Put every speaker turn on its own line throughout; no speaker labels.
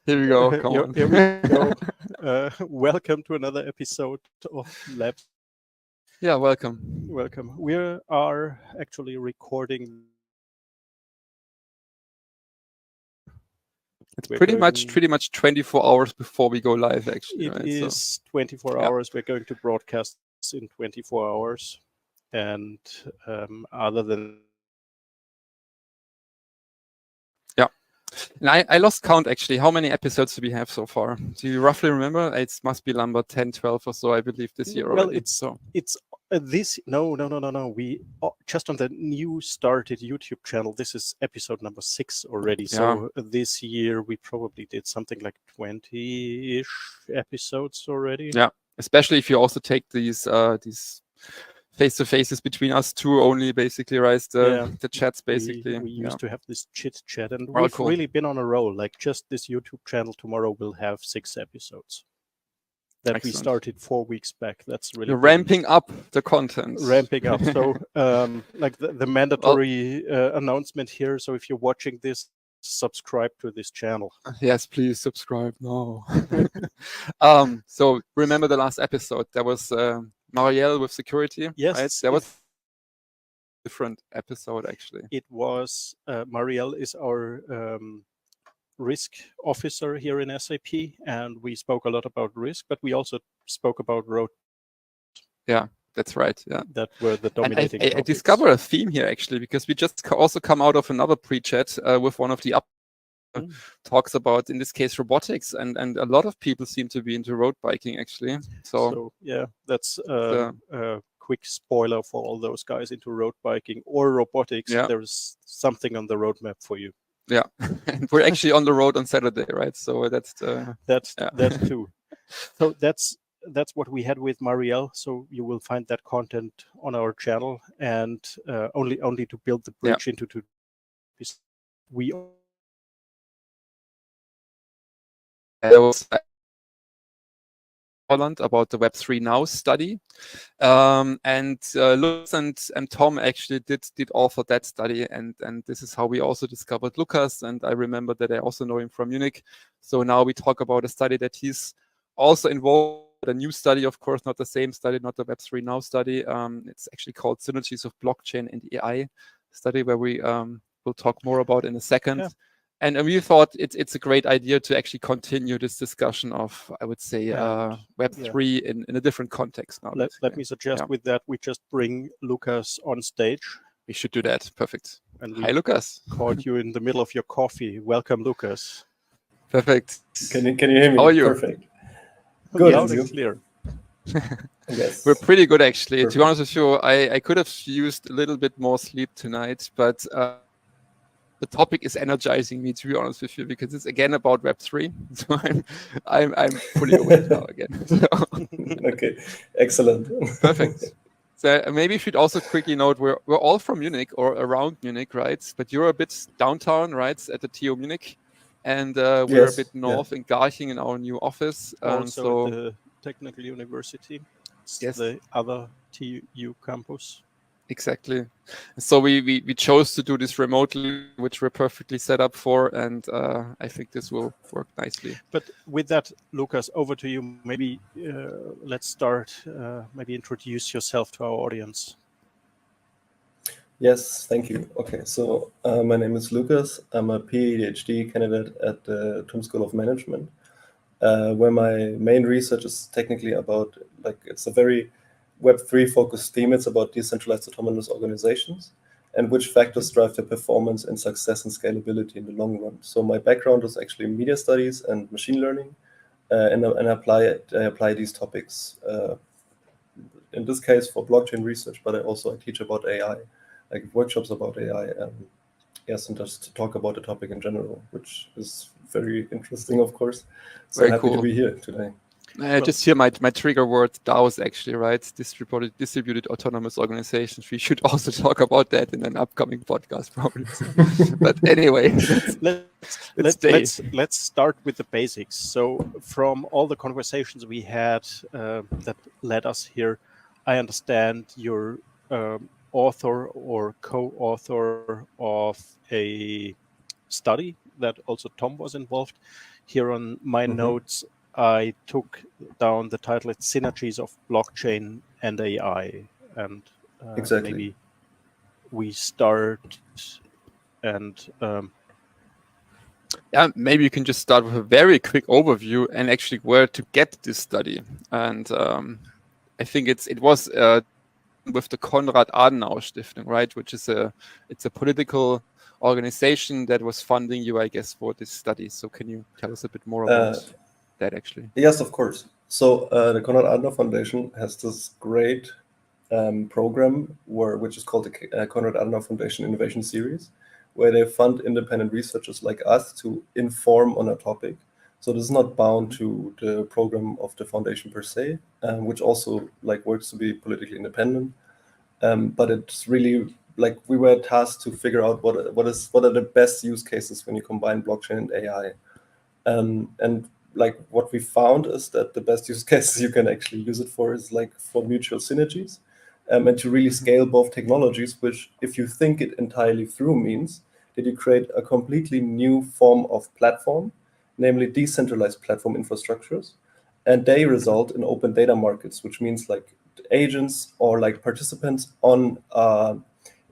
Here we go. Come on.
Here we go. Welcome to another episode of Labs.
Yeah, welcome.
Welcome. We are actually recording.
It's pretty much 24 hours before we go live, actually.
It
right?
is 24 hours. We're going to broadcast in 24 hours. And other than...
And I lost count, actually. How many episodes do we have so far? Do you roughly remember? It must be number 10, 12 or so, I believe, this year already.
Well, it's this... No. We just on the new started YouTube channel, this is episode number 6 already. So this year we probably did something like 20-ish episodes already.
Yeah, especially if you also take these face-to-faces between us two only, basically, right? The chats, basically.
We used to have this chit-chat, and we've really been on a roll. Like, just this YouTube channel tomorrow will have 6 episodes that we started 4 weeks back. That's really...
You're ramping up the content.
Ramping up. So, like the mandatory announcement here. So if you're watching this, subscribe to this channel.
Yes, please subscribe now. So remember the last episode? There was... Marielle with security.
Yes,
right? That was a different episode, actually.
It was Marielle is our risk officer here in SAP, and we spoke a lot about risk, but we also spoke about road.
Yeah, that's right. Yeah,
that were the dominating.
I discovered a theme here, actually, because we just also come out of another pre-chat with one of the talks about, in this case, robotics, and a lot of people seem to be into road biking, actually. So
yeah, that's a quick spoiler for all those guys into road biking or robotics.
Yeah.
There's something on the roadmap for you.
Yeah, and we're actually on the road on Saturday, right? So that's
that too. So that's what we had with Marielle. So you will find that content on our channel, and only to build the bridge into we.
There was Holland about the Web3 Now study, and Lukas and Tom actually did author that study, and this is how we also discovered Lukas, and I remember that I also know him from Munich. So now we talk about a study that he's also involved in, a new study, of course, not the same study, not the Web3 Now study. It's actually called Synergies of Blockchain and AI study, where we will talk more about in a second. Yeah. And we thought it's a great idea to actually continue this discussion of, I would say, Web3 in a different context now.
Let me suggest with that, we just bring Lukas on stage.
We should do that. Perfect.
And
hi, Lukas.
Caught you in the middle of your coffee. Welcome, Lukas.
Perfect.
Can you hear me?
How are you?
Perfect. Good.
Loud and clear.
Yes.
We're pretty good, actually. Perfect. To be honest with you, I could have used a little bit more sleep tonight, but... the topic is energizing me, to be honest with you, because it's again about Web3. So I'm fully awake now again. So.
Okay, excellent.
Perfect. So maybe you should also quickly note we're all from Munich or around Munich, right? But you're a bit downtown, right, at the TU Munich, and we're a bit north in Garching in our new office.
Also at the Technical University. It's the other TU campus.
Exactly. So we chose to do this remotely, which we're perfectly set up for, and I think this will work nicely.
But with that, Lukas, over to you. Maybe let's start. Maybe introduce yourself to our audience.
Yes, thank you. Okay, so my name is Lukas. I'm a PhD candidate at the TU School of Management, where my main research is technically about, it's a very Web3 focused theme. It's about decentralized autonomous organizations and which factors drive their performance and success and scalability in the long run. So my background is actually media studies and machine learning, and I apply these topics in this case for blockchain research, but I teach about AI, like workshops about AI, and just to talk about the topic in general, which is very interesting, of course. So
very
happy
cool
to be here today.
Just hear my trigger word DAOs, actually, right? Distributed autonomous organizations. We should also talk about that in an upcoming podcast, probably. But anyway,
let's start with the basics. So from all the conversations we had that led us here, I understand you're author or co-author of a study that also Tom was involved. here on my notes, I took down the title, it's Synergies of Blockchain and AI. And
Exactly.
maybe we start and
Yeah, maybe you can just start with a very quick overview and actually where to get this study. And I think it was with the Konrad Adenauer Stiftung, right? Which is it's a political organization that was funding you, I guess, for this study. So can you tell us a bit more about that actually?
Yes, of course. So the Konrad Adenauer Foundation has this great program which is called the Konrad Adenauer Foundation Innovation Series, where they fund independent researchers like us to inform on a topic. So this is not bound to the program of the foundation per se, which also like works to be politically independent. But it's really like we were tasked to figure out what are the best use cases when you combine blockchain and AI. And like what we found is that the best use cases you can actually use it for is like for mutual synergies, and to really scale both technologies, which if you think it entirely through means that you create a completely new form of platform, namely decentralized platform infrastructures, and they result in open data markets, which means like agents or like participants on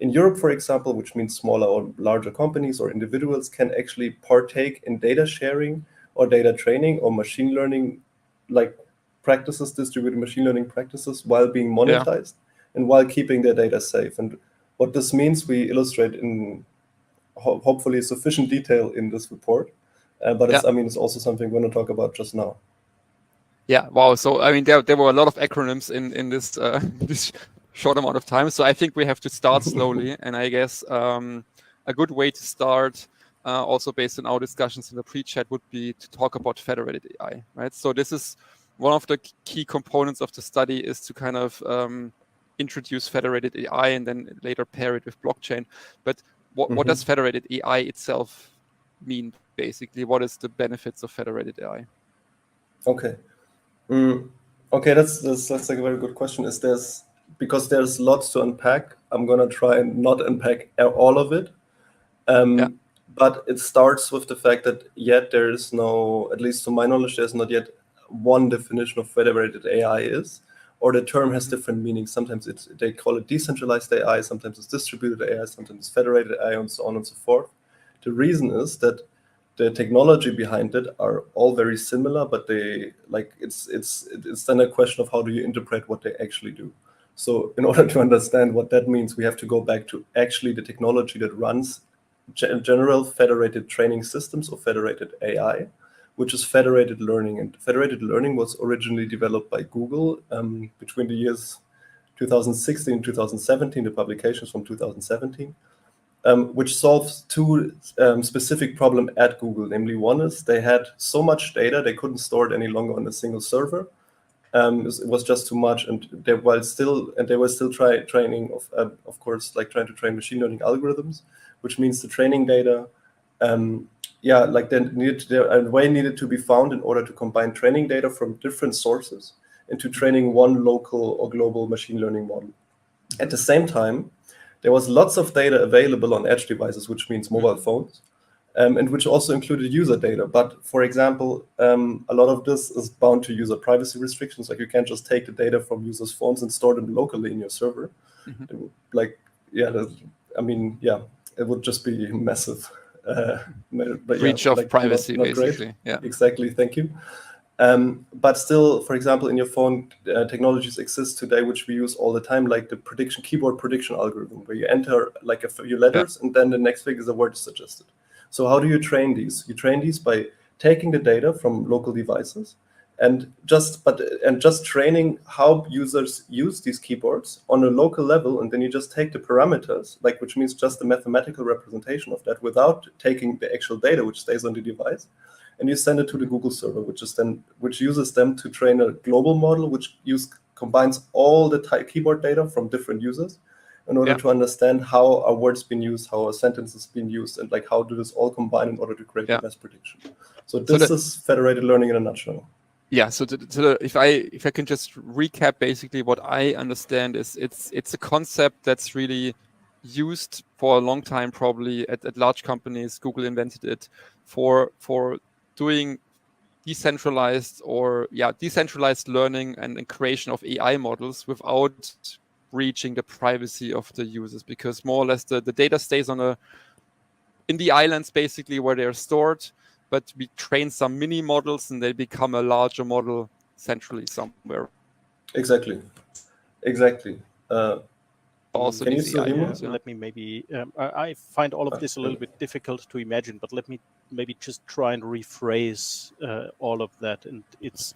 in Europe, for example, which means smaller or larger companies or individuals can actually partake in data sharing or data training or machine learning like practices, distributed machine learning practices, while being monetized and while keeping their data safe. And what this means, we illustrate in hopefully sufficient detail in this report. But it's, I mean, it's also something we're going to talk about just now.
Yeah, wow. So, I mean, there were a lot of acronyms in this this short amount of time. So I think we have to start slowly. And I guess a good way to start, also based on our discussions in the pre-chat, would be to talk about federated AI, right? So this is one of the key components of the study, is to kind of introduce federated AI and then later pair it with blockchain. But what does federated AI itself mean, basically? What is the benefits of federated AI?
Okay. Okay, that's like a very good question. Because there's lots to unpack, I'm gonna try and not unpack all of it. But it starts with the fact that yet there is no, at least to my knowledge, there's not yet one definition of federated AI is, or the term has different meanings. Sometimes they call it decentralized AI, sometimes it's distributed AI, sometimes it's federated AI, and so on and so forth. The reason is that the technology behind it are all very similar, but they like it's then a question of how do you interpret what they actually do. So in order to understand what that means, we have to go back to actually the technology that runs general federated training systems, or federated AI, which is federated learning. And federated learning was originally developed by Google between the years 2016 and 2017, the publications from 2017. Which solves two specific problems at Google. Namely, one is they had so much data they couldn't store it any longer on a single server. It was just too much, and they were still training of course, like trying to train machine learning algorithms, which means the training data, like a way needed to be found in order to combine training data from different sources into training one local or global machine learning model. At the same time, there was lots of data available on edge devices, which means mobile phones, and which also included user data. But for example, a lot of this is bound to user privacy restrictions. Like you can't just take the data from users' phones and store them locally in your server. It would just be massive.
Breach of privacy,
not
basically.
Great.
Yeah,
exactly. Thank you. But still, for example, in your phone, technologies exist today which we use all the time, like the keyboard prediction algorithm, where you enter like a few letters and then the next thing is a word suggested. So how do you train these? You train these by taking the data from local devices and just training how users use these keyboards on a local level, and then you just take the parameters, like which means just the mathematical representation of that without taking the actual data which stays on the device. And you send it to the Google server, which uses them to train a global model, which combines all the keyboard data from different users in order to understand how a word's been used, how a sentence has been used, and like how do this all combine in order to create the best prediction. So this is federated learning in a nutshell.
Yeah. So if I can just recap, basically what I understand is it's a concept that's really used for a long time, probably at large companies. Google invented it for doing decentralized learning and creation of AI models without breaching the privacy of the users, because more or less the data stays in the islands basically where they're stored, but we train some mini models and they become a larger model centrally somewhere.
Exactly.
Also
can you
these
still
AI
hear me?
models,
Let me maybe, I find all of this a little bit difficult to imagine, but let me maybe just try and rephrase all of that. And it's,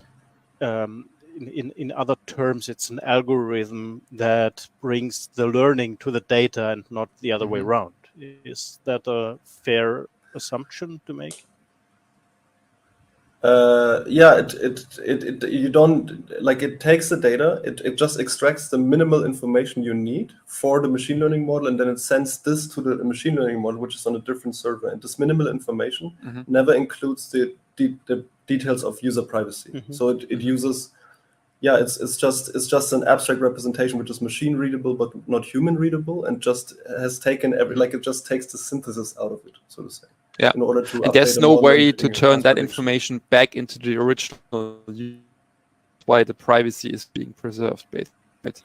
in other terms, it's an algorithm that brings the learning to the data and not the other way around. Is that a fair assumption to make?
You don't, like, it takes the data, it just extracts the minimal information you need for the machine learning model, and then it sends this to the machine learning model, which is on a different server. And this minimal information never includes the details of user privacy. So it uses, it's just an abstract representation which is machine readable but not human readable, and just has taken it just takes the synthesis out of it, so to say.
Yeah,
in order to
and there's
update
no
the model
way
and
to
doing a
turn
fast
that
prediction.
information back into the original. Why the privacy is being preserved, basically. Right?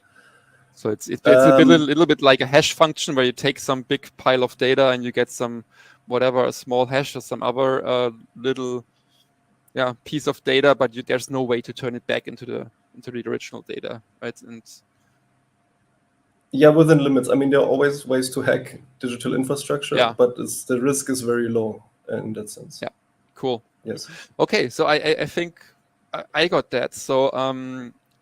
So it's a little bit like a hash function where you take some big pile of data and you get some a small hash or some other little piece of data, but there's no way to turn it back into the original data, right? And
within limits. I mean, there are always ways to hack digital infrastructure, but the risk is very low in that sense.
Yeah, cool.
Yes.
Okay, so I think I got that. So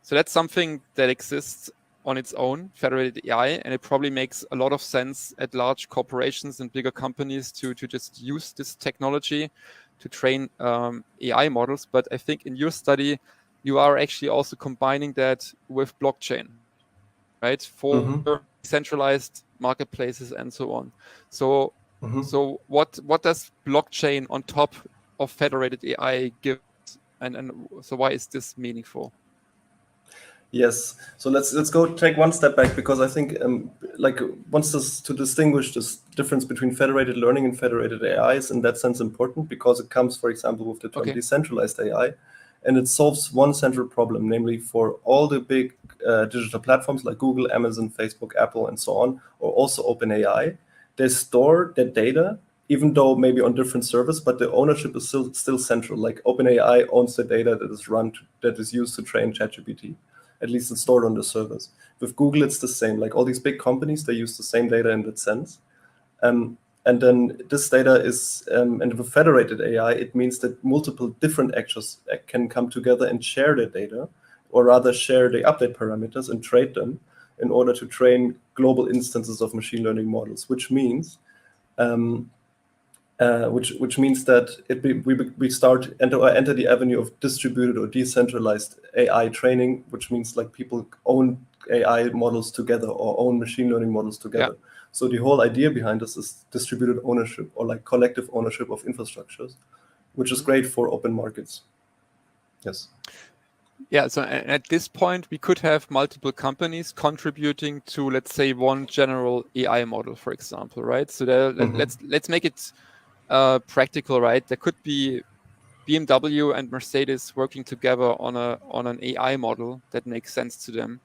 so that's something that exists on its own, federated AI, and it probably makes a lot of sense at large corporations and bigger companies to just use this technology to train AI models. But I think in your study, you are actually also combining that with blockchain, right? For centralized marketplaces and so on. So so what does blockchain on top of federated AI give, and so why is this meaningful?
Yes. So let's go take one step back, because I think to distinguish this difference between federated learning and federated AI is in that sense important, because it comes, for example, with the term decentralized AI, and it solves one central problem, namely for all the big digital platforms like Google, Amazon, Facebook, Apple, and so on, or also OpenAI. They store their data, even though maybe on different servers, but the ownership is still central. Like OpenAI owns the data that is used to train ChatGPT. At least it's stored on the servers. With Google, it's the same. Like all these big companies, they use the same data in that sense. And then this data is, and with federated AI, it means that multiple different actors can come together and share their data, or rather share the update parameters and trade them in order to train global instances of machine learning models, which means which means that we enter the avenue of distributed or decentralized AI training, which means like people own AI models together or own machine learning models together. So the whole idea behind this is distributed ownership, or like collective ownership of infrastructures, which is great for open markets. Yes.
Yeah, so at this point, we could have multiple companies contributing to, let's say, one general AI model, for example, right? So let's make it practical, right? There could be BMW and Mercedes working together on an AI model that makes sense to them,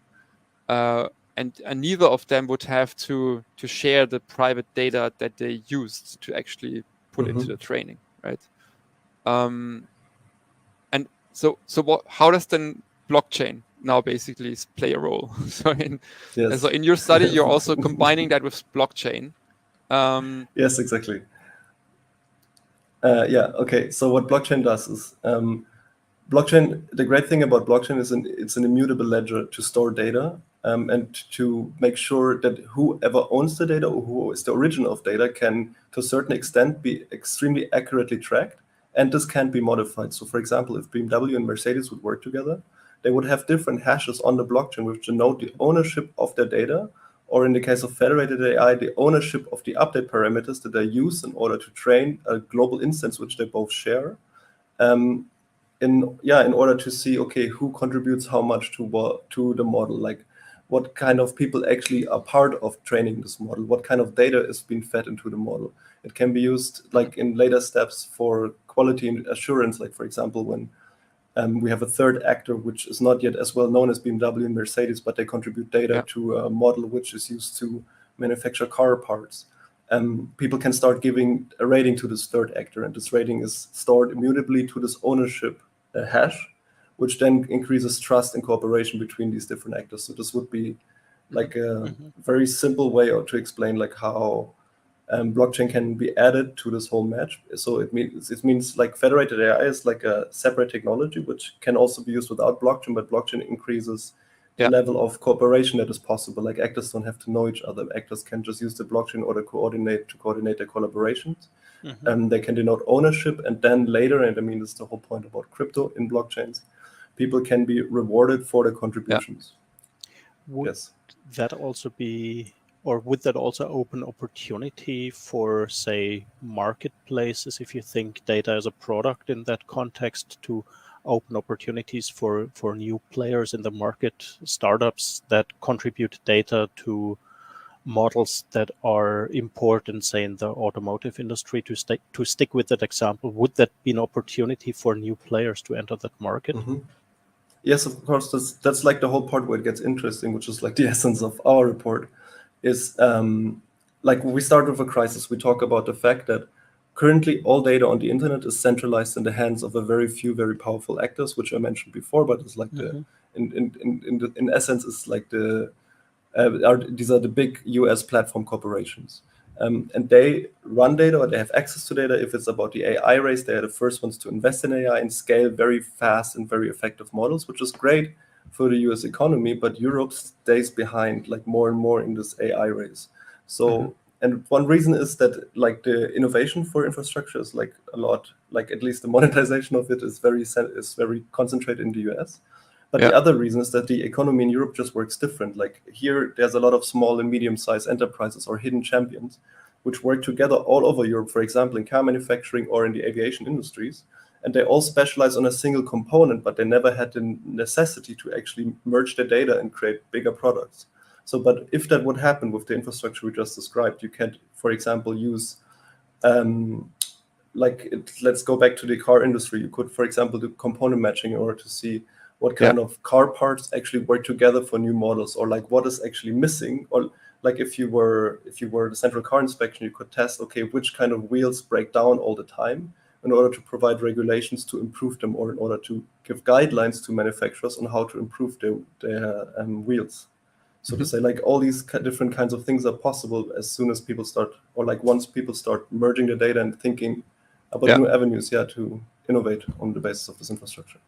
and neither of them would have to share the private data that they used to actually put into the training, right? And so how does then blockchain now basically play a role? So in your study, you're also combining that with blockchain.
Yes, exactly. Okay. So what blockchain does is, blockchain. The great thing about blockchain is it's an immutable ledger to store data, and to make sure that whoever owns the data, or who is the origin of data, can, to a certain extent, be extremely accurately tracked, and this can't be modified. So, for example, if BMW and Mercedes would work together, they would have different hashes on the blockchain which denote the ownership of their data, or in the case of federated AI, the ownership of the update parameters that they use in order to train a global instance which they both share. In order to see, okay, who contributes how much to the model, like what kind of people actually are part of training this model, what kind of data is being fed into the model. It can be used like in later steps for quality assurance, like for example, when we have a third actor which is not yet as well known as BMW and Mercedes, but they contribute data to a model which is used to manufacture car parts. People can start giving a rating to this third actor, and this rating is stored immutably to this ownership hash, which then increases trust and cooperation between these different actors. So this would be like a very simple way to explain like how blockchain can be added to this whole match. So it means like federated AI is like a separate technology which can also be used without blockchain, but blockchain increases the level of cooperation that is possible. Like actors don't have to know each other. Actors can just use the blockchain in order to coordinate their collaborations. They can denote ownership, and then later, and I mean this is the whole point about crypto in blockchains, people can be rewarded for their contributions.
Would that also be, or would that also open opportunity for, say, marketplaces, if you think data as a product in that context, to open opportunities for new players in the market, startups that contribute data to models that are important, say, in the automotive industry, to stick with that example? Would that be an opportunity for new players to enter that market?
Yes, of course. That's like the whole part where it gets interesting, which is like the essence of our report, is like when we start with a crisis, we talk about the fact that currently all data on the internet is centralized in the hands of a very few, very powerful actors, which I mentioned before, but it's like in essence, it's like these are the big US platform corporations. And they run data, or they have access to data. If it's about the AI race, they are the first ones to invest in AI and scale very fast and very effective models, which is great for the US economy, but Europe stays behind like more and more in this AI race. So, and one reason is that like the innovation for infrastructure is like a lot, like at least the monetization of it is very concentrated in the US. But the other reason is that the economy in Europe just works different. Like here, there's a lot of small and medium-sized enterprises or hidden champions, which work together all over Europe, for example, in car manufacturing or in the aviation industries. And they all specialize on a single component, but they never had the necessity to actually merge their data and create bigger products. So, but if that would happen with the infrastructure we just described, you can, for example, use let's go back to the car industry. You could, for example, do component matching in order to see what kind of car parts actually work together for new models, or like what is actually missing. Or like if you were the central car inspection, you could test, okay, which kind of wheels break down all the time, in order to provide regulations to improve them, or in order to give guidelines to manufacturers on how to improve their wheels. So to say, like all these different kinds of things are possible as soon as people start, or like once people start merging the data and thinking about new avenues, to innovate on the basis of this infrastructure.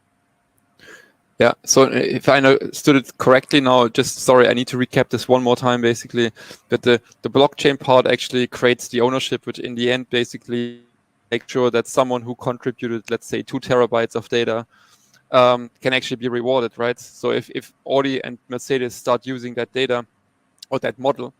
Yeah, so if I understood it correctly now, I need to recap this one more time, basically, that the blockchain part actually creates the ownership, which in the end basically makes sure that someone who contributed, let's say, 2 terabytes of data can actually be rewarded, right? So if Audi and Mercedes start using that data or that model,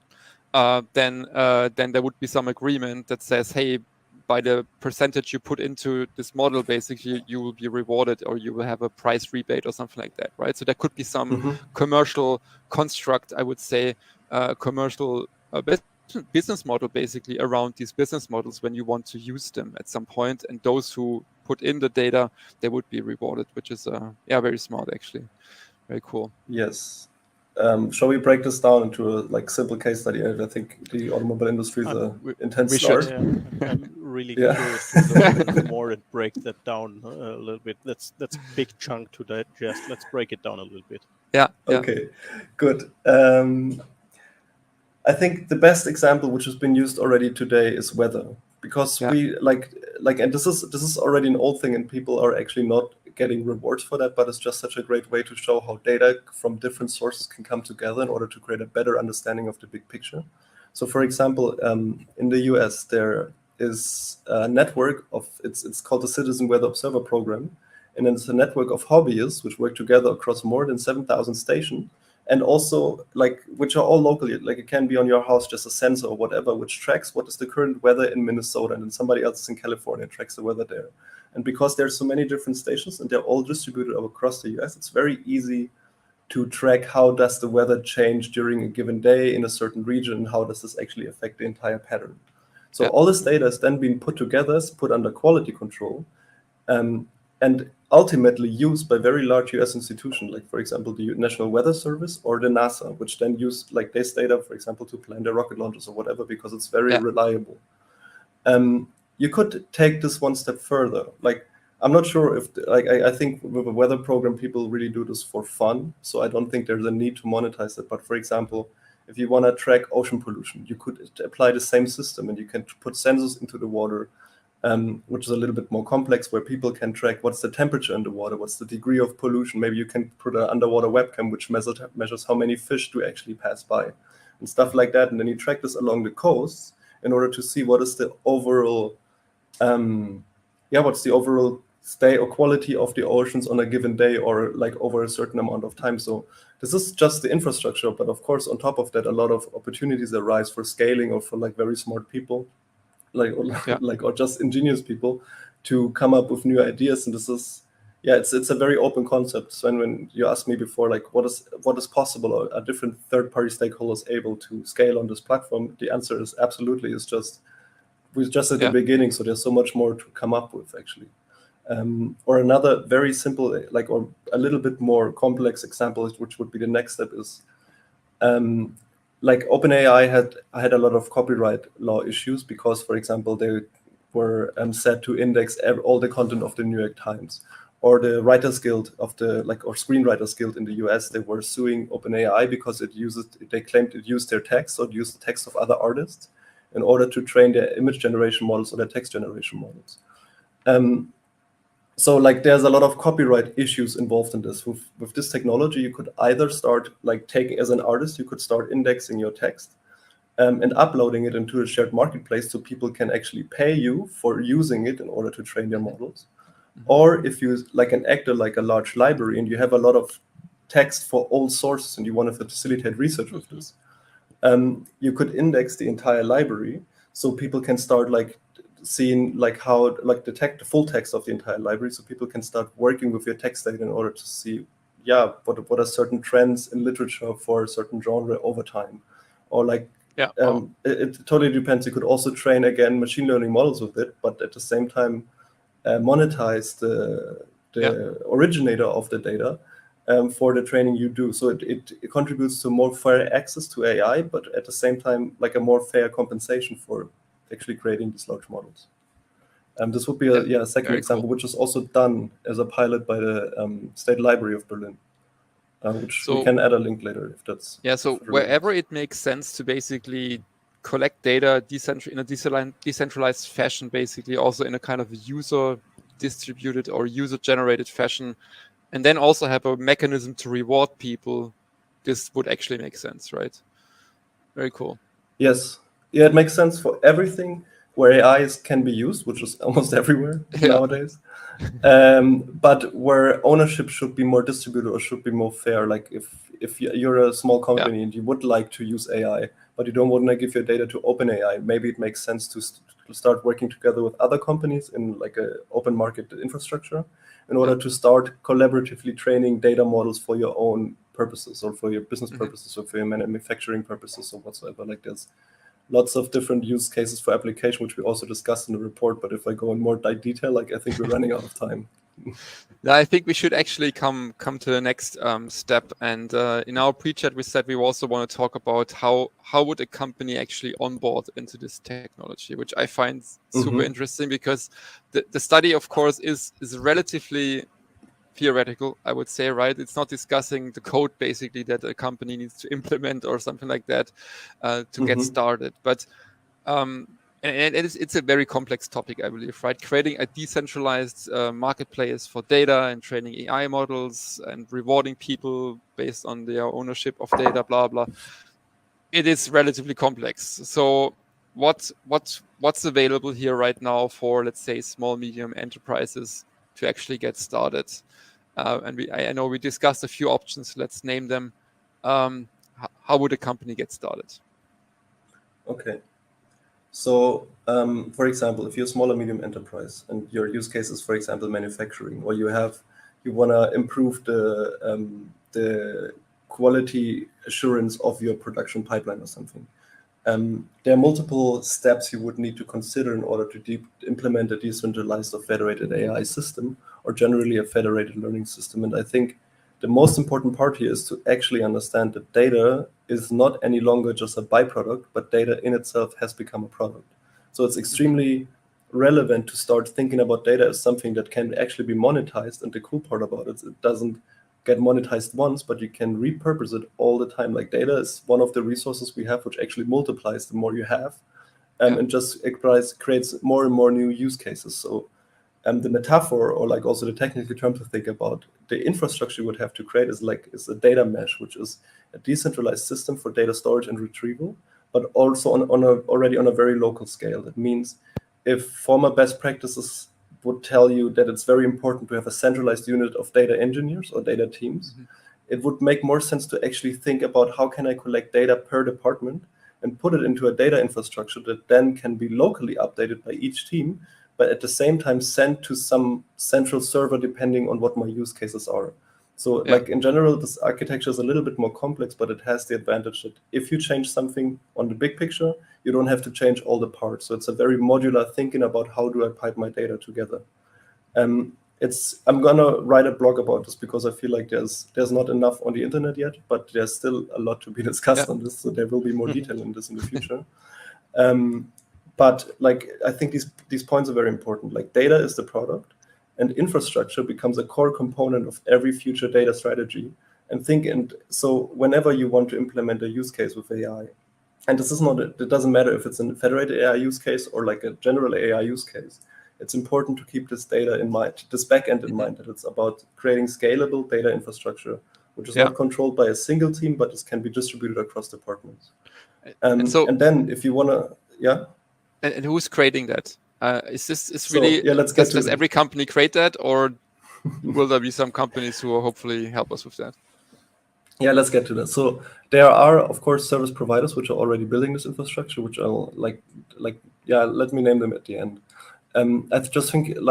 then there would be some agreement that says, hey, by the percentage you put into this model, basically you will be rewarded, or you will have a price rebate or something like that, right? So there could be some commercial construct, I would say, commercial business model basically around these business models when you want to use them at some point, and those who put in the data, they would be rewarded, which is very smart, actually. Very cool.
Yes. Shall we break this down into a simple case study? I think the automobile industry is an intense start.
I'm really curious to go even more and break that down a little bit. That's a big chunk to digest. Let's break it down a little bit.
Yeah.
Okay, good. I think the best example, which has been used already today, is weather, because we and this is already an old thing, and people are actually not getting rewards for that, but it's just such a great way to show how data from different sources can come together in order to create a better understanding of the big picture. So, for example, in the US, there is a network of it's called the Citizen Weather Observer Program, and it's a network of hobbyists which work together across more than 7,000 stations. And also, which are all locally, it can be on your house, just a sensor or whatever, which tracks what is the current weather in Minnesota, and then somebody else is in California and tracks the weather there. And because there's so many different stations and they're all distributed across the US, it's very easy to track how does the weather change during a given day in a certain region, and how does this actually affect the entire pattern. So all this data is then being put together, put under quality control, and ultimately used by very large US institutions, like, for example, the National Weather Service or the NASA, which then use like this data, for example, to plan their rocket launches or whatever, because it's very reliable. You could take this one step further. Like, I'm not sure if, like, I think with a weather program, people really do this for fun. So I don't think there's a need to monetize it. But for example, if you want to track ocean pollution, you could apply the same system, and you can put sensors into the water, which is a little bit more complex, where people can track what's the temperature in the water, what's the degree of pollution. Maybe you can put an underwater webcam which measures how many fish do actually pass by and stuff like that. And then you track this along the coast in order to see what is the overall, what's the overall state or quality of the oceans on a given day, or like over a certain amount of time. So this is just the infrastructure, but of course on top of that, a lot of opportunities arise for scaling, or for like very smart people, or just ingenious people, to come up with new ideas. And this is, it's a very open concept. So when you asked me before, like, what is possible, are different third-party stakeholders able to scale on this platform? The answer is absolutely. We're just at the beginning, so there's so much more to come up with, actually. Or another very simple, or a little bit more complex example, which would be the next step, is like OpenAI had a lot of copyright law issues, because, for example, they were set to index all the content of the New York Times, or the Writers Guild or Screenwriters Guild in the US. They were suing OpenAI because they claimed it used their text, or it used the text of other artists, in order to train their image generation models or their text generation models. So like, there's a lot of copyright issues involved in this. With this technology, you could either start, like, taking, as an artist, you could start indexing your text and uploading it into a shared marketplace, so people can actually pay you for using it in order to train their models. Or if you, like an actor, like a large library, and you have a lot of text for old sources, and you want to facilitate research with this, you could index the entire library, so people can start like seeing like how, like, the full text of the entire library, so people can start working with your text data in order to see what are certain trends in literature for a certain genre over time. Or like, it totally depends. You could also train, again, machine learning models with it, but at the same time monetize the originator of the data for the training you do. So it contributes to more fair access to AI, but at the same time, like, a more fair compensation for actually creating these large models. This would be a second example, which is also done as a pilot by the State Library of Berlin, which we can add a link later if that's.
So wherever it makes sense to basically collect data in a decentralized fashion, basically also in a kind of user distributed or user generated fashion, and then also have a mechanism to reward people, this would actually make sense, right? Very cool.
Yes. Yeah, it makes sense for everything where AI can be used, which is almost everywhere nowadays. But where ownership should be more distributed, or should be more fair. Like, if you're a small company and you would like to use AI, but you don't want to give your data to OpenAI, maybe it makes sense to start working together with other companies in like an open market infrastructure, in order to start collaboratively training data models for your own purposes, or for your business purposes, or for your manufacturing purposes, or whatsoever. Like, there's lots of different use cases for application, which we also discussed in the report. But if I go in more detail, like, I think we're running out of time.
I think we should actually come to the next step. And in our pre-chat, we said we also want to talk about how would a company actually onboard into this technology, which I find super interesting, because the study, of course, is relatively theoretical, I would say, right? It's not discussing the code basically that a company needs to implement or something like that to get started. But and it's a very complex topic, I believe, right? Creating a decentralized marketplace for data and training AI models and rewarding people based on their ownership of data, blah, blah. It is relatively complex. So what's available here right now for, let's say, small, medium enterprises to actually get started? And I know we discussed a few options. Let's name them. How would a company get started?
Okay. So, for example, if you're a small or medium enterprise and your use case is, for example, manufacturing, or you want to improve the quality assurance of your production pipeline or something, there are multiple steps you would need to consider in order to implement a decentralized or federated AI system, or generally a federated learning system. And I think the most important part here is to actually understand that data is not any longer just a byproduct, but data in itself has become a product. So it's extremely relevant to start thinking about data as something that can actually be monetized. And the cool part about it is it doesn't get monetized once, but you can repurpose it all the time. Like data is one of the resources we have which actually multiplies the more you have, and just creates more and more new use cases. So the metaphor, or like also the technical term to think about, the infrastructure you would have to create is a data mesh, which is a decentralized system for data storage and retrieval, but also already on a very local scale. That means if former best practices would tell you that it's very important to have a centralized unit of data engineers or data teams, it would make more sense to actually think about how can I collect data per department and put it into a data infrastructure that then can be locally updated by each team, but at the same time sent to some central server depending on what my use cases are. So like in general, this architecture is a little bit more complex, but it has the advantage that if you change something on the big picture, you don't have to change all the parts. So it's a very modular thinking about how do I pipe my data together. I'm gonna write a blog about this because I feel like there's not enough on the internet yet, but there's still a lot to be discussed on this. So there will be more detail in this in the future. But like I think these points are very important. Like data is the product, and infrastructure becomes a core component of every future data strategy. And so whenever you want to implement a use case with AI, and it doesn't matter if it's a federated AI use case or like a general AI use case, it's important to keep this data in mind, this backend in mind, that it's about creating scalable data infrastructure, which is not controlled by a single team, but it can be distributed across departments. And then if you want to,
And who's creating that? Does every company create that, or will there be some companies who will hopefully help us with that?
Yeah, let's get to that. So there are, of course, service providers which are already building this infrastructure, which I'll let me name them at the end. I just think so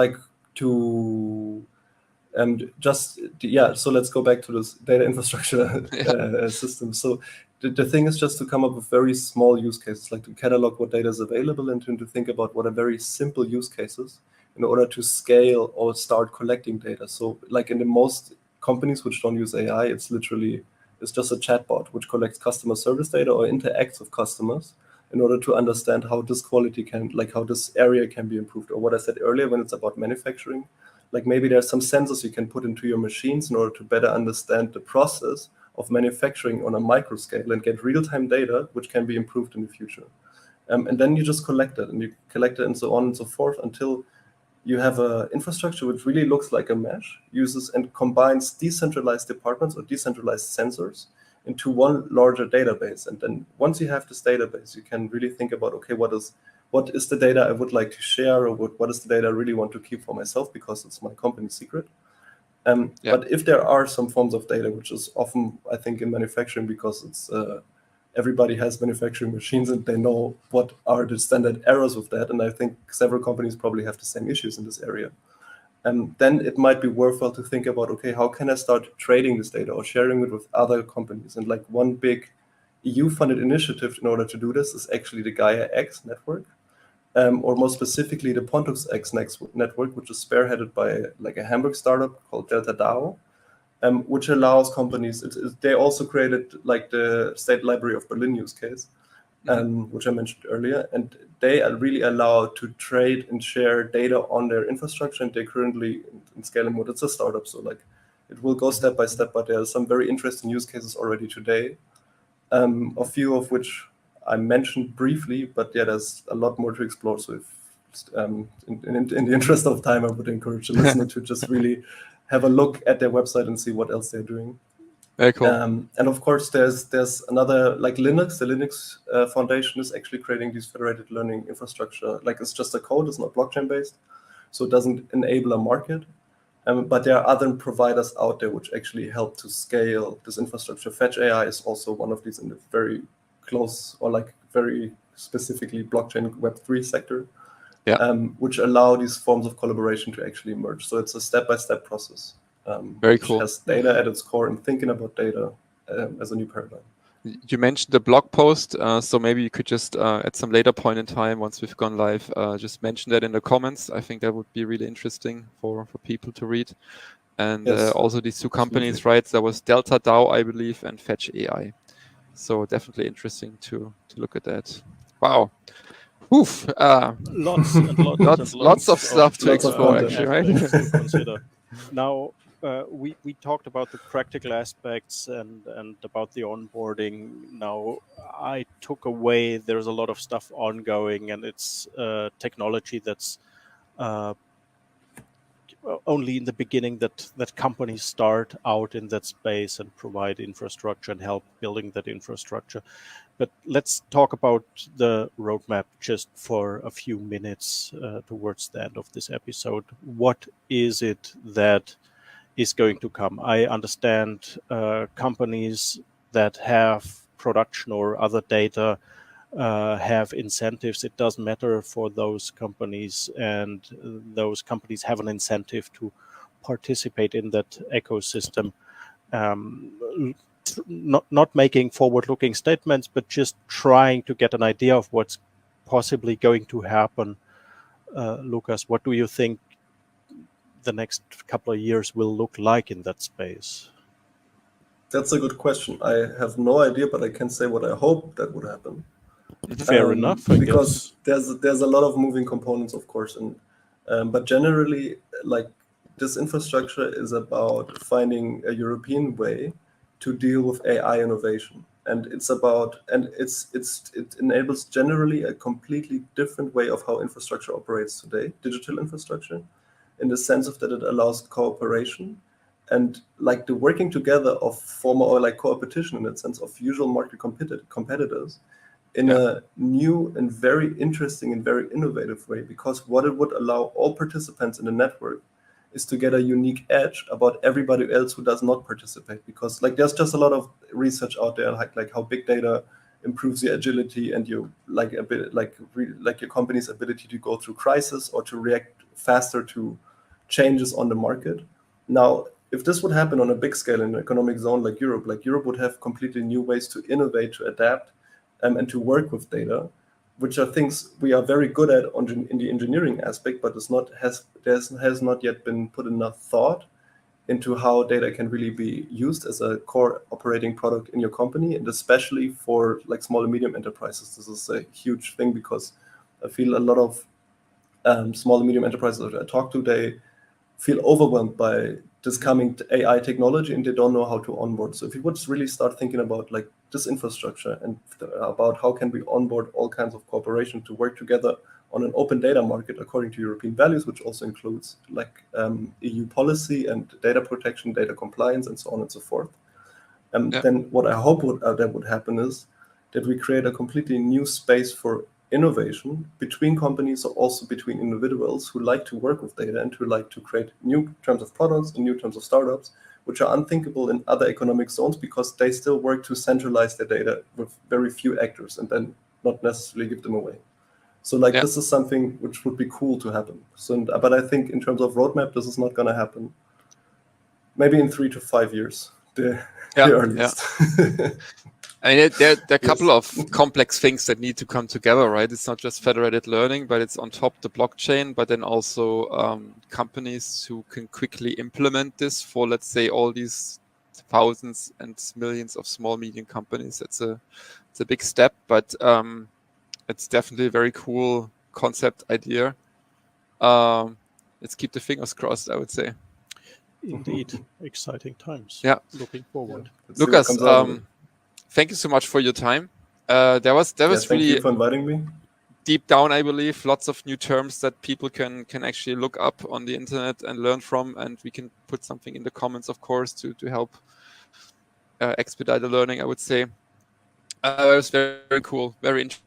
let's go back to this data infrastructure system. So the thing is just to come up with very small use cases, like to catalog what data is available and to think about what are very simple use cases in order to scale or start collecting data. So like in the most companies which don't use AI, it's just a chatbot which collects customer service data or interacts with customers in order to understand how this how this area can be improved. Or what I said earlier when it's about manufacturing, like maybe there's some sensors you can put into your machines in order to better understand the process of manufacturing on a micro scale and get real-time data, which can be improved in the future. And then you just collect it and so on and so forth until you have an infrastructure which really looks like a mesh, uses and combines decentralized departments or decentralized sensors into one larger database. And then once you have this database, you can really think about, okay, what is the data I would like to share, or what is the data I really want to keep for myself because it's my company secret. But if there are some forms of data, which is often, I think, in manufacturing, because it's everybody has manufacturing machines and they know what are the standard errors with that. And I think several companies probably have the same issues in this area. And then it might be worthwhile to think about, okay, how can I start trading this data or sharing it with other companies? And like one big EU-funded initiative in order to do this is actually the Gaia X network, or more specifically the Pontus X network, which is spearheaded by like a Hamburg startup called Delta DAO, which allows companies. They also created like the State Library of Berlin use case, which I mentioned earlier, and they are really allowed to trade and share data on their infrastructure, and they're currently in scaling mode. It's a startup, so like it will go step by step, but there are some very interesting use cases already today, a few of which I mentioned briefly, but yeah, there's a lot more to explore. So if in the interest of time, I would encourage the listener to just really have a look at their website and see what else they're doing.
Very cool.
And of course, there's another, like Linux. The Linux Foundation is actually creating these federated learning infrastructure. Like it's just a code, it's not blockchain based, so it doesn't enable a market. But there are other providers out there which actually help to scale this infrastructure. Fetch AI is also one of these in the very close or like very specifically blockchain Web3 sector, which allow these forms of collaboration to actually emerge. So it's a step-by-step process.
Very cool.
Which has data at its core and thinking about data as a new paradigm.
You mentioned the blog post, so maybe you could just at some later point in time, once we've gone live, just mention that in the comments. I think that would be really interesting for people to read. And
Yes,
also these two companies,
absolutely.
right? There was Delta DAO, I believe, and Fetch AI. So definitely interesting to look at that. Wow. Oof.
Lots and lots and
Lots of stuff to
Lots of
explore,
content.
actually, right?
aspects to consider. Now, we talked about the practical aspects and about the onboarding. Now, I took away there's a lot of stuff ongoing, and it's technology that's only in the beginning that companies start out in that space and provide infrastructure and help building that infrastructure. But let's talk about the roadmap just for a few minutes towards the end of this episode. What is it that is going to come? I understand companies that have production or other data have incentives. It doesn't matter for those companies, and those companies have an incentive to participate in that ecosystem. Not making forward-looking statements, but just trying to get an idea of what's possibly going to happen. Lukas, what do you think the next couple of years will look like in that space?
That's a good question. I have no idea, but I can say what I hope that would happen.
Fair enough, I
because
guess.
there's a lot of moving components, of course, and but generally, like, this infrastructure is about finding a European way to deal with AI innovation, and it enables generally a completely different way of how infrastructure operates today, digital infrastructure, in the sense of that it allows cooperation and like the working together of former or like competition in the sense of usual market competitors in a new and very interesting and very innovative way, because what it would allow all participants in the network is to get a unique edge about everybody else who does not participate, because like there's just a lot of research out there like how big data improves your agility and you like a bit like your company's ability to go through crisis or to react faster to changes on the market. Now, if this would happen on a big scale in an economic zone like Europe would have completely new ways to innovate, to adapt, and to work with data, which are things we are very good at in the engineering aspect, but has not yet been put enough thought into how data can really be used as a core operating product in your company, and especially for like small and medium enterprises. This is a huge thing because I feel a lot of small and medium enterprises that I talk to, they feel overwhelmed by this coming AI technology and they don't know how to onboard. So if you would really start thinking about like this infrastructure and about how can we onboard all kinds of cooperation to work together on an open data market according to European values, which also includes like EU policy and data protection, data compliance, and so on and so forth. Then what I hope that would happen is that we create a completely new space for innovation between companies, or also between individuals who like to work with data and who like to create new terms of products and new terms of startups, which are unthinkable in other economic zones because they still work to centralize their data with very few actors and then not necessarily give them away. So like this is something which would be cool to happen. So, but I think in terms of roadmap, this is not going to happen. Maybe in 3 to 5 years, the earliest.
I mean, there are a couple of complex things that need to come together, right? It's not just federated learning, but it's on top the blockchain, but then also companies who can quickly implement this for, let's say, all these thousands and millions of small, medium companies. It's a big step, but it's definitely a very cool concept idea. Let's keep the fingers crossed, I would say.
Indeed, exciting times.
Yeah,
looking forward.
Lukas, thank you so much for your time. There was
thank
really
you for inviting me.
Deep down, I believe, lots of new terms that people can actually look up on the internet and learn from, and we can put something in the comments, of course, to help expedite the learning, I would say. It was very, very cool, very interesting.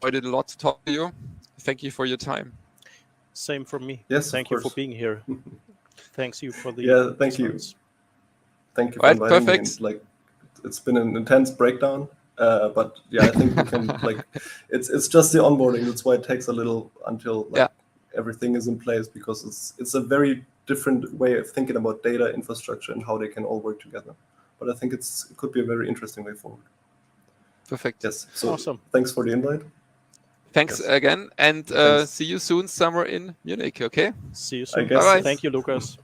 I did a lot to talk to you. Thank you for your time.
Same from me.
Yes,
thank you for being here. Thanks you for the
thank you.
insights.
Thank you for inviting me. And, like, it's been an intense breakdown, but I think we can like it's just the onboarding. That's why it takes a little until everything is in place, because it's a very different way of thinking about data infrastructure and how they can all work together. But I think it could be a very interesting way forward.
Perfect.
Yes. So
Awesome.
thanks for the invite.
Thanks
Yes.
again, and
Thanks.
see you soon somewhere in Munich. Okay.
See you soon.
guess
Bye-bye.
Thank you, Lukas.